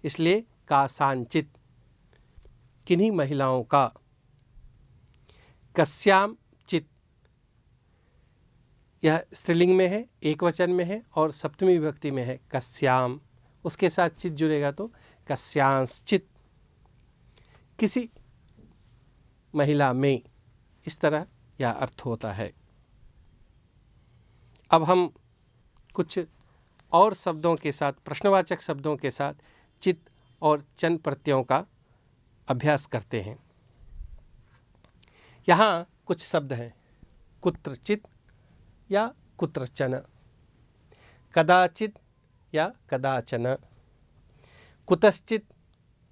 इसलिए कासांचित, किन्हीं महिलाओं का। कस्याम चित, यह स्त्रीलिंग में है, एकवचन में है और सप्तमी विभक्ति में है। कस्याम, उसके साथ चित जुड़ेगा तो कस्यांश्चित, किसी महिला में, इस तरह यह अर्थ होता है। अब हम कुछ और शब्दों के साथ, प्रश्नवाचक शब्दों के साथ चित और चन प्रत्ययों का अभ्यास करते हैं। यहाँ कुछ शब्द हैं, कुत्रचित या कुत्रचन, कदाचित या कदाचन, कुतश्चित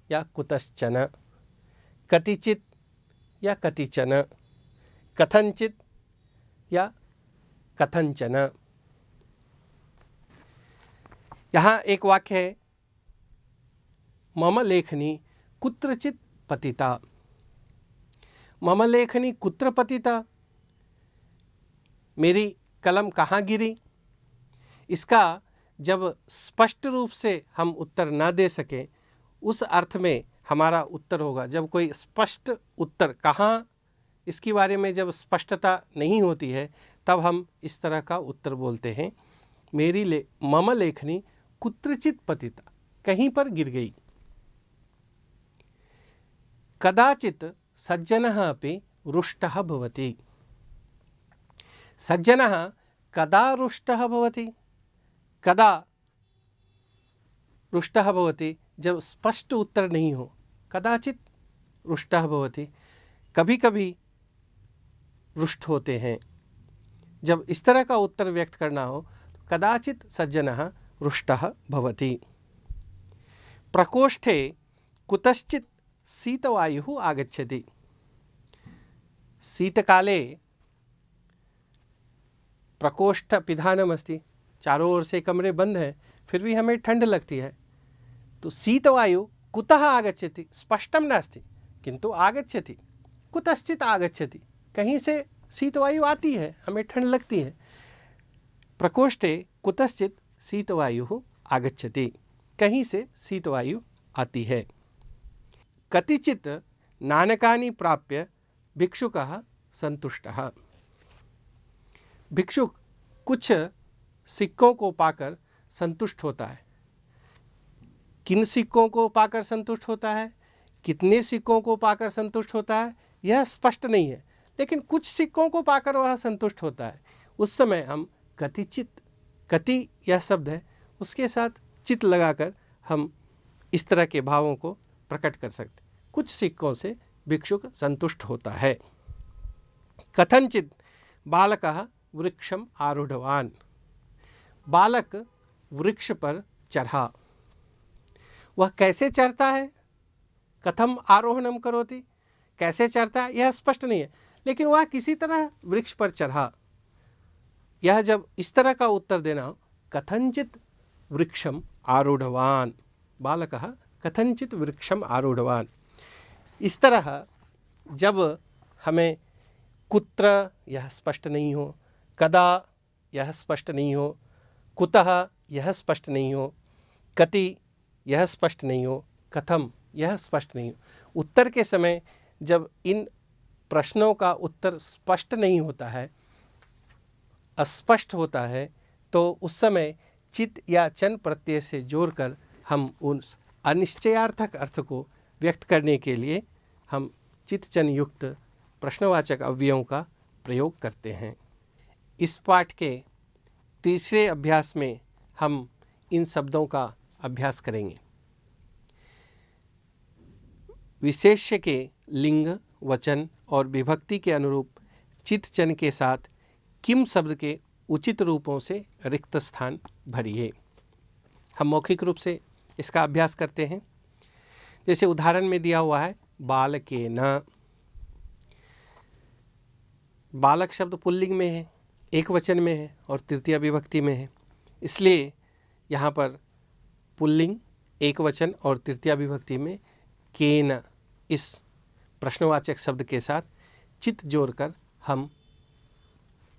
या कुतश्चन, कतिचित या कतिचन, कथंचित या कथंचन। यहाँ एक वाक्य है, मम लेखनी कुत्रचित पतिता। मम लेखनी कुत्र पतिता, मेरी कलम कहाँ गिरी। इसका जब स्पष्ट रूप से हम उत्तर न दे सकें, उस अर्थ में हमारा उत्तर होगा, जब कोई स्पष्ट उत्तर कहाँ, इसके बारे में जब स्पष्टता नहीं होती है, तब हम इस तरह का उत्तर बोलते हैं, मम लेखनी कुत्रचित पतिता, कहीं पर गिर गई। कदाचित सज्जनः अपि रुष्टः भवति। सज्जनः कदा रुष्टः भवति, कदा रुष्टः भवति, जब स्पष्ट उत्तर नहीं हो। कदाचित रुष्टः भवति, कभी कभी रुष्ट होते हैं। जब इस तरह का उत्तर व्यक्त करना हो तो कदाचित सज्जनः रुष्टः भवति। प्रकोष्ठे कुतश्चित शीतवायुः आगच्छति। शीतकाले प्रकोष्ठ पिधानमस्ति, चारों ओर से कमरे बंद हैं, फिर भी हमें ठंड लगती है, तो शीतवायु कुतः आगच्छति, स्पष्टं नास्ति, किंतु आगच्छति। कुतश्चित आगच्छति, कहीं से शीतवायु आती है, हमें ठंड लगती है। प्रकोष्ठे कुतश्चित शीतवायुः आगच्छति, कहीं से शीतवायु आती है। कतिचित नाणकानि प्राप्य भिक्षुकः संतुष्टः। भिक्षुक कुछ सिक्कों को पाकर संतुष्ट होता है। किन सिक्कों को पाकर संतुष्ट होता है, कितने सिक्कों को पाकर संतुष्ट होता है, यह स्पष्ट नहीं है, लेकिन कुछ सिक्कों को पाकर वह संतुष्ट होता है। उस समय हम कतिचित, कति यह शब्द है, उसके साथ चित लगाकर हम इस तरह के भावों को प्रकट कर सकते। कुछ सिक्कों से भिक्षुक संतुष्ट होता है। कथंचित बालकः वृक्षम आरूढ़वान। बालक वृक्ष पर चढ़ा। वह कैसे चढ़ता है, कथम आरोहणम करोति, कैसे चढ़ता है यह स्पष्ट नहीं है, लेकिन वह किसी तरह वृक्ष पर चढ़ा। यह जब इस तरह का उत्तर देना हो, कथंचित वृक्षम आरूढ़वान, बालकः कथंचित वृक्षम आरूढ़वान। इस तरह जब हमें कुत्र यह स्पष्ट नहीं हो, कदा यह स्पष्ट नहीं हो, कुतः यह स्पष्ट नहीं हो, कति यह स्पष्ट नहीं हो, कथम यह स्पष्ट नहीं हो, उत्तर के समय जब इन प्रश्नों का उत्तर स्पष्ट नहीं होता है, अस्पष्ट होता है, तो उस समय चित या चन प्रत्यय से जोड़कर हम उन अनिश्चयार्थक अर्थ को व्यक्त करने के लिए हम चित चन युक्त प्रश्नवाचक अव्ययों का प्रयोग करते हैं। इस पाठ के तीसरे अभ्यास में हम इन शब्दों का अभ्यास करेंगे। विशेष्य के लिंग, वचन और विभक्ति के अनुरूप चित चन के साथ किम शब्द के उचित रूपों से रिक्त स्थान भरिए। हम मौखिक रूप से इसका अभ्यास करते हैं। जैसे उदाहरण में दिया हुआ है, बालकेन। बालक शब्द पुल्लिंग में है, एक वचन में है और तृतीया विभक्ति में है, इसलिए यहाँ पर पुल्लिंग, एक वचन और तृतीया विभक्ति में केन इस प्रश्नवाचक शब्द के साथ चित जोड़कर हम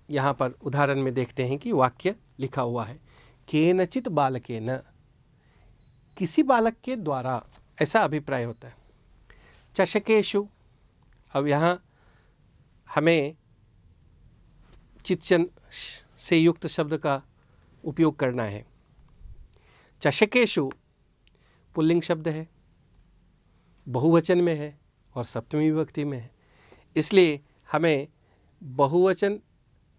यहाँ पर उदाहरण में देखते हैं कि वाक्य लिखा हुआ है, केनचित बालकेन, किसी बालक के द्वारा, ऐसा अभिप्राय होता है। चषकेषु, अब यहाँ हमें चित्चन से युक्त शब्द का उपयोग करना है। चषकेषु पुल्लिंग शब्द है, बहुवचन में है और सप्तमी विभक्ति में है, इसलिए हमें बहुवचन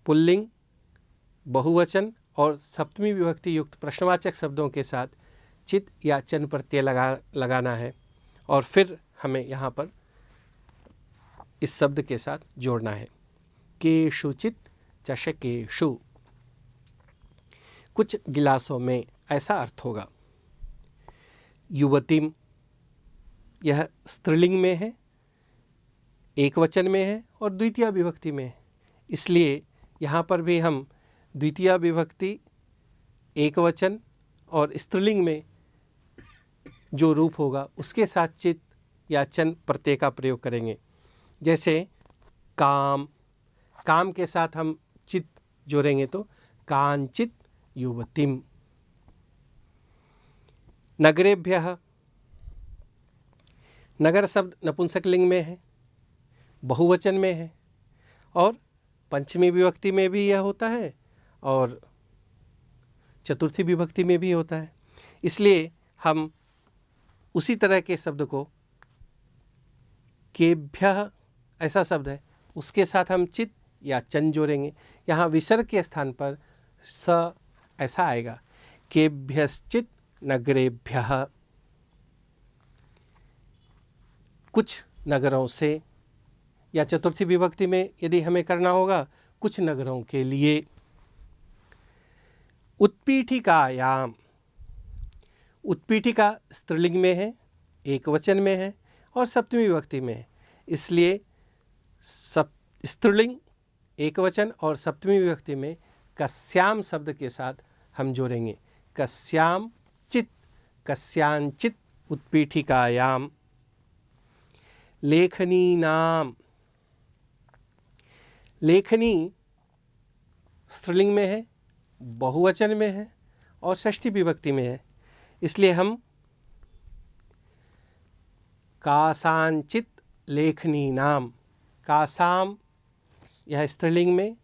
पुल्लिंग, बहुवचन और सप्तमी विभक्ति युक्त प्रश्नवाचक शब्दों के साथ चित या चन प्रत्यय लगाना है और फिर हमें यहाँ पर इस शब्द के साथ जोड़ना है। केषुचित चषकेषु, कुछ गिलासों में, ऐसा अर्थ होगा। युवतिम, यह स्त्रीलिंग में है, एक वचन में है और द्वितीय विभक्ति में है, इसलिए यहाँ पर भी हम द्वितीय विभक्ति, एक वचन और स्त्रीलिंग में जो रूप होगा उसके साथ चित या चन प्रत्यय का प्रयोग करेंगे। जैसे काम, काम के साथ हम चित जोड़ेंगे तो कांचित युवतिम। नगरेभ्यः, नगर शब्द नपुंसकलिंग में है, बहुवचन में है और पंचमी विभक्ति में भी यह होता है और चतुर्थी विभक्ति में भी होता है, इसलिए हम उसी तरह के शब्द को केभ्यः, ऐसा शब्द है, उसके साथ हम चित या चन जोड़ेंगे। यहाँ विसर्ग के स्थान पर स ऐसा आएगा, केभ्यश्चित नगरेभ्यः, कुछ नगरों से, या चतुर्थी विभक्ति में यदि हमें करना होगा कुछ नगरों के लिए। उत्पीठिकायाम, उत्पीठिका स्त्रीलिंग में है, एक वचन में है और सप्तमी विभक्ति में है, इसलिए स्त्रीलिंग, एक वचन और सप्तमी विभक्ति में कस्याम शब्द के साथ हम जोड़ेंगे। कस्याम चित, कस्यांचित उत्पीठिकायाम। लेखनी नाम, लेखनी स्त्रीलिंग में है, बहुवचन में है और षष्ठी विभक्ति में है, इसलिए हम कासांचित लेखनी नाम, कासाम यह स्त्रीलिंग में,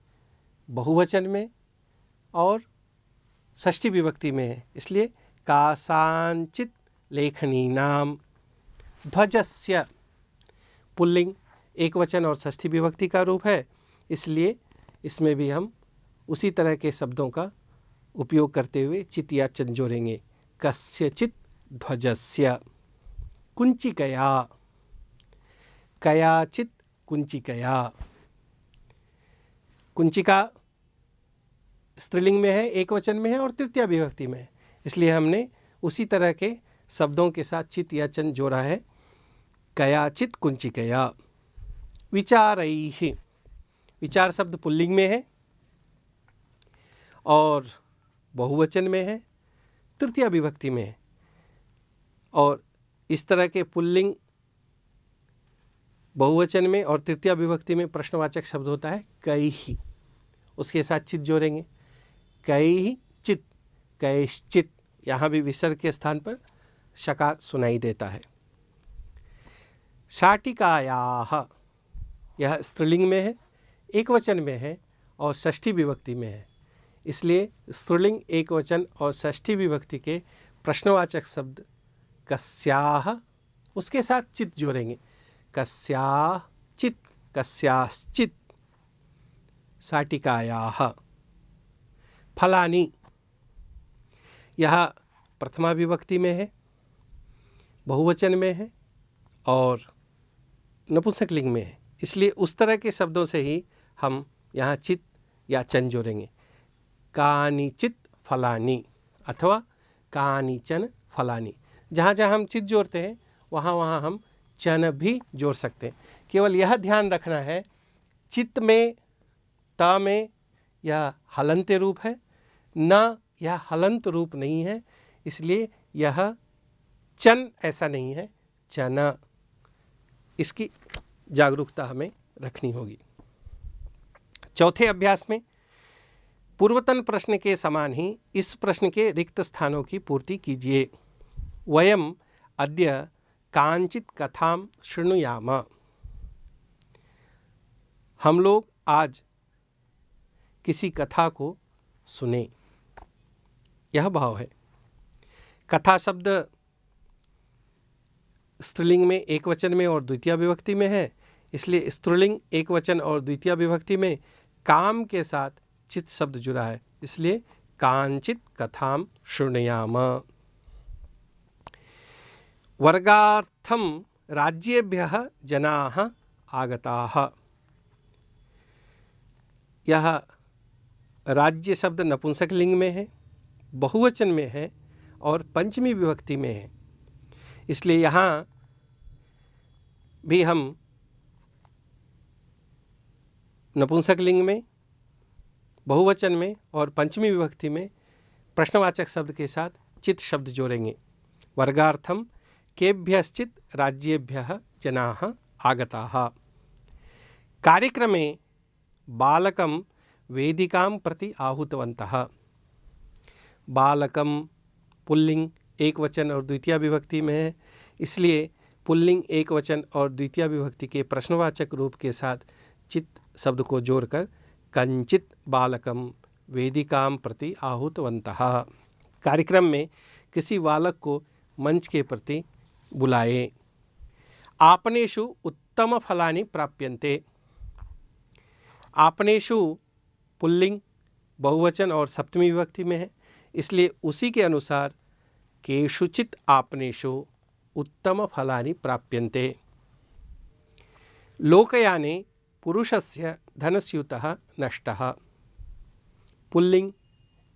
बहुवचन में और षष्ठी विभक्ति में है, इसलिए कासांचित लेखनी नाम। ध्वजस्य पुल्लिंग, एक वचन और षष्ठी विभक्ति का रूप है, इसलिए इसमें भी हम उसी तरह के शब्दों का उपयोग करते हुए चित या चन जोड़ेंगे। कस्यचित ध्वजस्य। कुंचिकया, कयाचित कुंचिकया। कुंचिका स्त्रीलिंग में है, एक वचन में है और तृतीय विभक्ति में है, इसलिए हमने उसी तरह के शब्दों के साथ चित या चन जोड़ा है। कयाचित कुंचिकया। विचारैः, विचार शब्द पुल्लिंग में है और बहुवचन में है, तृतीय विभक्ति में है, और इस तरह के पुल्लिंग, बहुवचन में और तृतीय विभक्ति में प्रश्नवाचक शब्द होता है कैहि, उसके साथ चित जोड़ेंगे। कैहि चित, कैश्चित, यहाँ भी विसर्ग के स्थान पर शकार सुनाई देता है। शाटिकायाः, यह स्त्रीलिंग में है, एक वचन में है और षष्ठी विभक्ति में है, इसलिए स्त्रीलिंग, एक वचन और षष्ठी विभक्ति के प्रश्नवाचक शब्द कस्याः, उसके साथ चित जोड़ेंगे। कस्याः चित, कस्याश्चित। शाटिकायाः। फलानि, यह प्रथमा विभक्ति में है, बहुवचन में है और नपुंसकलिंग में है, इसलिए उस तरह के शब्दों से ही हम यहाँ चित या चन जोड़ेंगे। कानिचित फलानि अथवा कानिचन फलानि। जहाँ जहाँ हम चित जोड़ते हैं वहाँ वहाँ हम चन भी जोड़ सकते हैं। केवल यह ध्यान रखना है, चित में, त में यह हलंत रूप है, न यह हलंत रूप नहीं है, इसलिए यह चन ऐसा नहीं है, चन। इसकी जागरूकता हमें रखनी होगी। चौथे अभ्यास में पूर्वतन प्रश्न के समान ही इस प्रश्न के रिक्त स्थानों की पूर्ति कीजिए। वयम अद्य कांचित कथां शृणुयाम। हम लोग आज किसी कथा को सुने, यह भाव है। कथा शब्द स्त्रीलिंग में, एक वचन में और द्वितीय विभक्ति में है, इसलिए स्त्रीलिंग, एक वचन और द्वितीय विभक्ति में काम के साथ चित शब्द जुड़ा है, इसलिए काञ्चित् कथां शृणुयाम। वर्गार्थं राज्येभ्यः जनाः आगताः। यह राज्य शब्द नपुंसकलिंग में है, बहुवचन में है और पंचमी विभक्ति में है, इसलिए यहाँ भी हम नपुंसकलिंग में, बहुवचन में और पंचमी विभक्ति में प्रश्नवाचक शब्द के साथ चित् शब्द जोड़ेंगे। वर्गार्थम केभ्यश्चित् राज्येभ्यः जनाः आगताः। कार्यक्रमे बालकं वेदिकां प्रति आहूतवन्तः। बालकं पुल्लिंग एक वचन और द्वितीय विभक्ति में है, इसलिए पुल्लिंग एक वचन और द्वितीय विभक्ति के प्रश्नवाचक रूप के साथ चित् शब्द को जोड़कर कंचित बालकम वेदिकां प्रति आहूतवन्तः। कार्यक्रम में किसी बालक को मंच के प्रति बुलाए। आपनेषु उत्तम फलानि प्राप्यन्ते। आपनेषु पुल्लिंग बहुवचन और सप्तमी विभक्ति में है, इसलिए उसी के अनुसार केषुचित् आपनेषु उत्तम फलानि प्राप्यन्ते। लोकयाने पुरुषस्य धनस्यूतः नष्टः। पुल्लिंग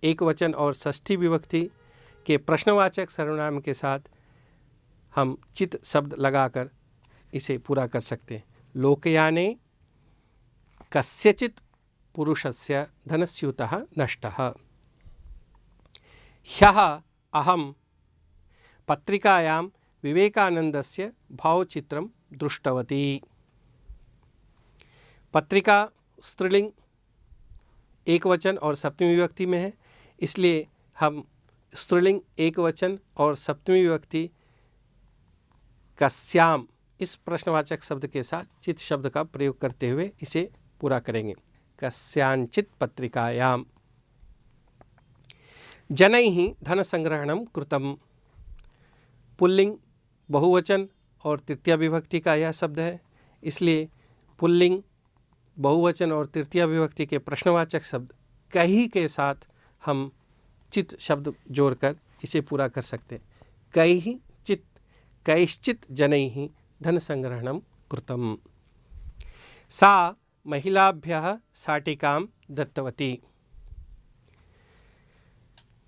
एक वचन और षष्ठी विभक्ति के प्रश्नवाचक सर्वनाम के साथ हम चित् शब्द लगाकर इसे पूरा कर सकते हैं। लोकयाने कस्यचित् पुरुषस्य धनस्यूतः नष्टः। ह्यः अहं पत्रिकायां विवेकानन्दस्य भावचित्रं दृष्टवती। पत्रिका स्त्रीलिंग एक वचन और सप्तमी विभक्ति में है, इसलिए हम स्त्रीलिंग एक वचन और सप्तमी विभक्ति कस्याम इस प्रश्नवाचक शब्द के साथ चित् शब्द का प्रयोग करते हुए इसे पूरा करेंगे। कस्यांचित् पत्रिकायाम। जनैः धनसंग्रहणं कृतम्। पुल्लिंग बहुवचन और तृतीय विभक्ति का यह शब्द है, इसलिए पुल्लिंग बहुवचन और तृतीय विभक्ति के प्रश्नवाचक शब्द कहीं के साथ हम चित् शब्द जोड़कर इसे पूरा कर सकते हैं। कैः चित् कैश्चित् जनैः धनसंग्रहणं कृतम्। सा महिलाभ्यः शाटिकां दत्तवती।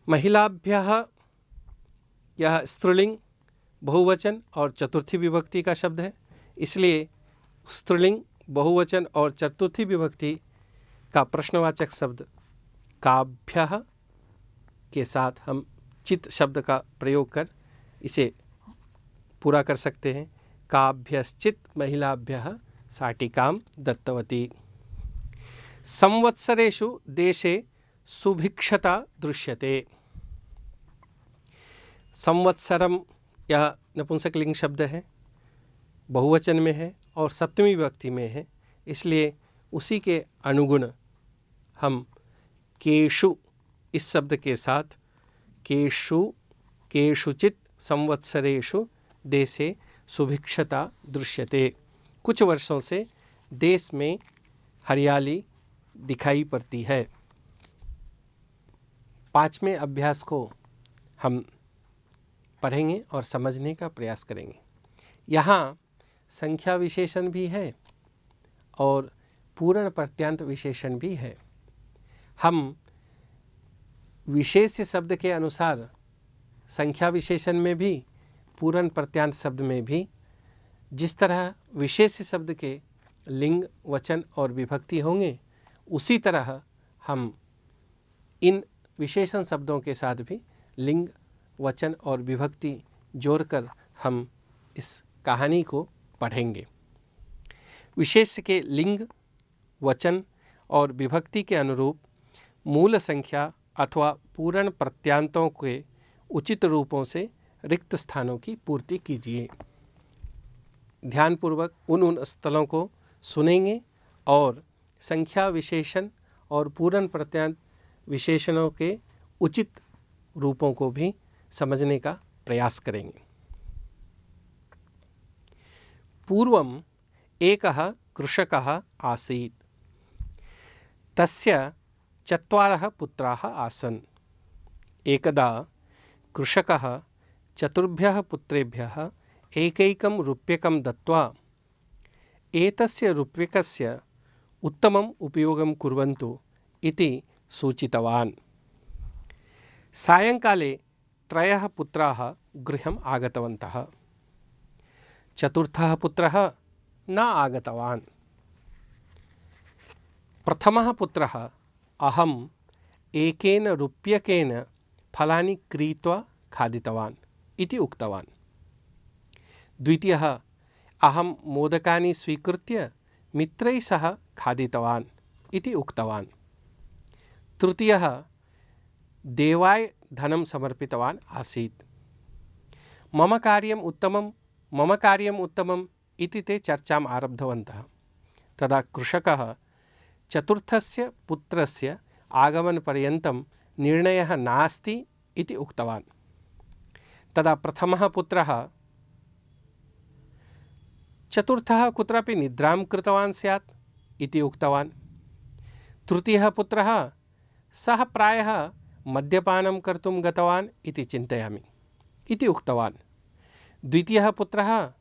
महिलाभ्यः यह स्त्रीलिंग बहुवचन और चतुर्थी विभक्ति का शब्द है, इसलिए स्त्रीलिंग बहुवचन और चतुर्थी विभक्ति का प्रश्नवाचक शब्द काभ्यः के साथ हम चित् शब्द का प्रयोग कर इसे पूरा कर सकते हैं। काभ्यश्चित् महिलाभ्यः शाटिकां दत्तवती। संवत्सरेषु देशे सुभिक्षता दृश्यते। संवत्सरम यह नपुंसकलिंग शब्द है, बहुवचन में है और सप्तमी विभक्ति में है, इसलिए उसी के अनुगुण हम केषु इस शब्द के साथ केषुचित् संवत्सरेषु देशे सुभिक्षता दृश्यते। कुछ वर्षों से देश में हरियाली दिखाई पड़ती है। पांचवें अभ्यास को हम पढ़ेंगे और समझने का प्रयास करेंगे। यहाँ संख्या विशेषण भी है और पूर्ण प्रत्यांत विशेषण भी है। हम विशेष्य शब्द के अनुसार संख्या विशेषण में भी पूर्ण प्रत्यांत शब्द में भी जिस तरह विशेष्य शब्द के लिंग, वचन और विभक्ति होंगे, उसी तरह हम इन विशेषण शब्दों के साथ भी लिंग, वचन और विभक्ति जोड़कर हम इस कहानी को पढ़ेंगे। विशेष्य के लिंग, वचन और विभक्ति के अनुरूप मूल संख्या अथवा पूर्ण प्रत्यांतों के उचित रूपों से रिक्त स्थानों की पूर्ति कीजिए। ध्यानपूर्वक उन स्थलों को सुनेंगे और संख्या विशेषण और पूर्ण प्रत्यांत विशेषणों के उचित रूपों को भी समझने का प्रयास करेंगे। पूर्वम् एकः कृषकः आसीत्। तस्य 4 पुत्राः आसन्। एकदा कृषकः चतुर्भ्यः पुत्रेभ्यः एकैकं रूप्यकं दत्त्वा एतस्य रूप्यकस्य उत्तमम् उपयोगं कुर्वन्तु इति सूचितवान्। सायङ्काले त्रयः पुत्राः गृहम् आगतवन्तः। चतुर्थः पुत्रः न आगतवान्। प्रथमः पुत्रः अहम् एकेन रूप्यकेन फलानि क्रीत्वा खादितवान् इति उक्तवान्। द्वितीयः अहं मोदकानि स्वीकृत्य मित्रैः सह खादितवान् इति उक्तवान्। तृतीयः देवाय धनं समर्पितवान् आसीत्। मम कार्यम् उत्तमम् इति ते चर्चाम् आरब्धवन्तः। तदा कृषकः चतुर्थस्य पुत्रस्य आगमनपर्यन्तं निर्णयः नास्ति इति उक्तवान्। तदा प्रथमः पुत्रः चतुर्थः कुत्रापि निद्रां कृतवान् स्यात् इति उक्तवान्। तृतीयः पुत्रः सः प्रायः मद्यपानं कर्तुं गतवान् इति चिन्तयामि इति उक्तवान्। द्वितीयः पुत्रः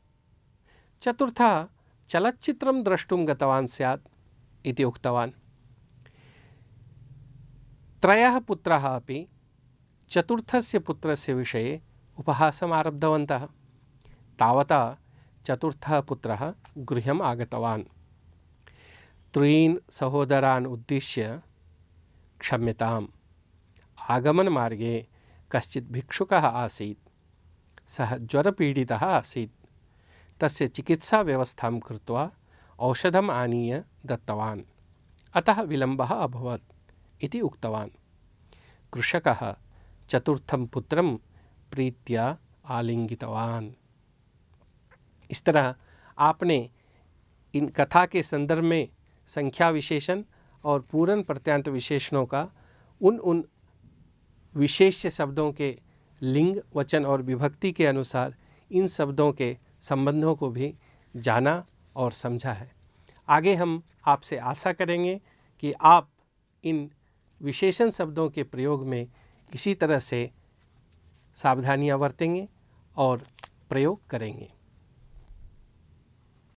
चतुर्थः चलच्चित्रं द्रष्टुं गतवान् स्यात् इति उक्तवान्। त्रयः पुत्राः अपि चतुर्थस्य पुत्रस्य विषये उपहासम् आरब्धवन्तः। तावता चतुर्थः पुत्रः गृहम् आगतवान्। त्रीन् सहोदरान् उद्दिश्य, क्षम्यताम्, आगमनमार्गे कश्चित् भिक्षुकः आसीत्। सः ज्वरपीडितः आसीत्। तस्य चिकित्साव्यवस्थां कृत्वा औषधम् आनीय दत्तवान्। अतः विलम्बः अभवत् इति उक्तवान्। कृषकः चतुर्थं पुत्रं प्रीत्या आलिंगितवान्। इस तरह आपने इन कथा के संदर्भ में संख्या विशेषण और पूर्ण प्रत्यांत विशेषणों का उन विशेष्य शब्दों के लिंग, वचन और विभक्ति के अनुसार इन शब्दों के संबंधों को भी जाना और समझा है। आगे हम आपसे आशा करेंगे कि आप इन विशेषण शब्दों के प्रयोग में इसी तरह से सावधानियां बरतेंगे और प्रयोग करेंगे।